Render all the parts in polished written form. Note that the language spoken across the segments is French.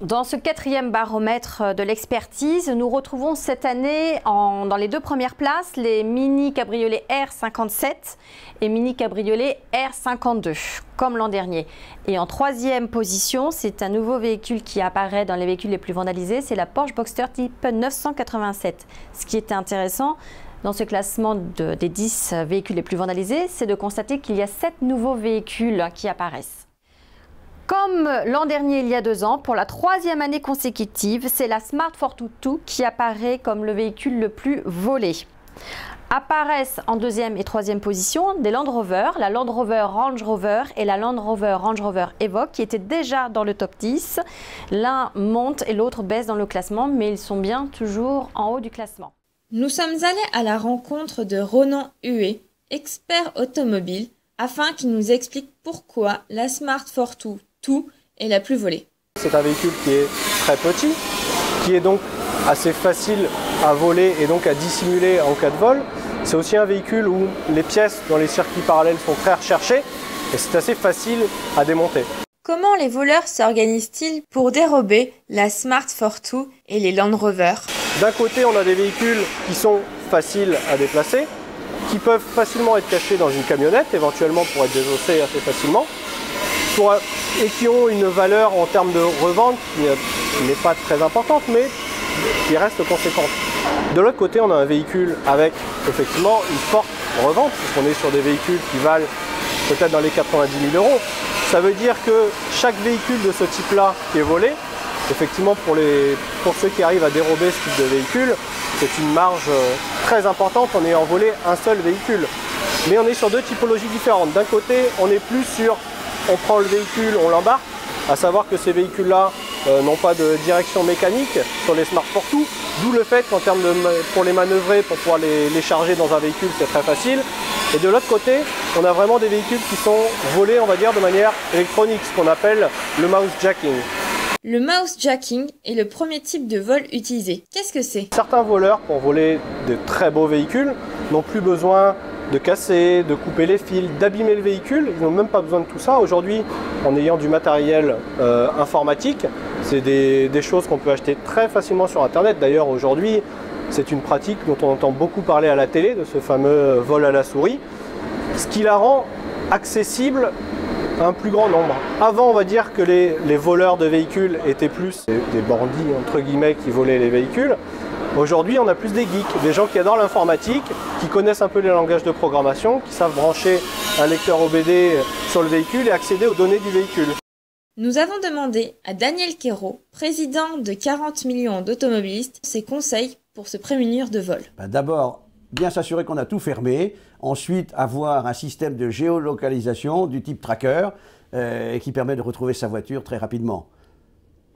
Dans ce 4e baromètre de l'expertise, nous retrouvons cette année dans les 2 premières places les Mini Cabriolet R57 et Mini Cabriolet R52, comme l'an dernier. Et en 3e position, c'est un nouveau véhicule qui apparaît dans les véhicules les plus vandalisés, c'est la Porsche Boxster type 987. Ce qui était intéressant dans ce classement des 10 véhicules les plus vandalisés, c'est de constater qu'il y a 7 nouveaux véhicules qui apparaissent. Comme l'an dernier, il y a 2 ans, pour la 3e année consécutive, c'est la Smart Fortwo 2 qui apparaît comme le véhicule le plus volé. Apparaissent en 2e et 3e position des Land Rover, la Land Rover Range Rover et la Land Rover Range Rover Evoque qui étaient déjà dans le top 10. L'un monte et l'autre baisse dans le classement, mais ils sont bien toujours en haut du classement. Nous sommes allés à la rencontre de Ronan Huet, expert automobile, afin qu'il nous explique pourquoi la Smart Fortwo 2 est la plus volée. C'est un véhicule qui est très petit, qui est donc assez facile à voler et donc à dissimuler en cas de vol. C'est aussi un véhicule où les pièces dans les circuits parallèles sont très recherchées et c'est assez facile à démonter. Comment les voleurs s'organisent-ils pour dérober la Smart Fortwo et les Land Rover? D'un côté, on a des véhicules qui sont faciles à déplacer, qui peuvent facilement être cachés dans une camionnette, éventuellement pour être désossés assez facilement, et qui ont une valeur en termes de revente qui n'est pas très importante, mais qui reste conséquente. De l'autre côté, on a un véhicule avec effectivement une forte revente, puisqu'on est sur des véhicules qui valent peut-être dans les 90 000 €. Ça veut dire que chaque véhicule de ce type-là qui est volé, effectivement pour ceux qui arrivent à dérober ce type de véhicule, c'est une marge très importante en ayant volé un seul véhicule. Mais on est sur 2 typologies différentes. D'un côté, on est plus sur on prend le véhicule, on l'embarque, à savoir que ces véhicules-là n'ont pas de direction mécanique sur les Smart Fortwo, d'où le fait qu'en termes pour les manœuvrer, pour pouvoir les charger dans un véhicule, c'est très facile. Et de l'autre côté, on a vraiment des véhicules qui sont volés, on va dire, de manière électronique, ce qu'on appelle le mouse jacking. Le mouse jacking est le premier type de vol utilisé. Qu'est-ce que c'est? Certains voleurs, pour voler de très beaux véhicules, n'ont plus besoin de casser, de couper les fils, d'abîmer le véhicule. Ils n'ont même pas besoin de tout ça. Aujourd'hui, en ayant du matériel informatique, c'est des choses qu'on peut acheter très facilement sur Internet. D'ailleurs, aujourd'hui, c'est une pratique dont on entend beaucoup parler à la télé, de ce fameux vol à la souris, ce qui la rend accessible à un plus grand nombre. Avant, on va dire que les voleurs de véhicules étaient plus des bandits, entre guillemets, qui volaient les véhicules. Aujourd'hui, on a plus des geeks, des gens qui adorent l'informatique, qui connaissent un peu les langages de programmation, qui savent brancher un lecteur OBD sur le véhicule et accéder aux données du véhicule. Nous avons demandé à Daniel Quérault, président de 40 millions d'automobilistes, ses conseils pour se prémunir de vol. D'abord, bien s'assurer qu'on a tout fermé. Ensuite, avoir un système de géolocalisation du type tracker qui permet de retrouver sa voiture très rapidement.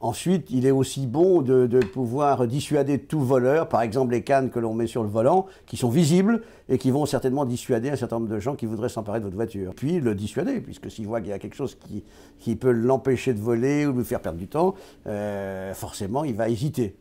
Ensuite, il est aussi bon de pouvoir dissuader tout voleur, par exemple les cannes que l'on met sur le volant, qui sont visibles et qui vont certainement dissuader un certain nombre de gens qui voudraient s'emparer de votre voiture. Puis le dissuader, puisque s'il voit qu'il y a quelque chose qui peut l'empêcher de voler ou lui faire perdre du temps, forcément il va hésiter.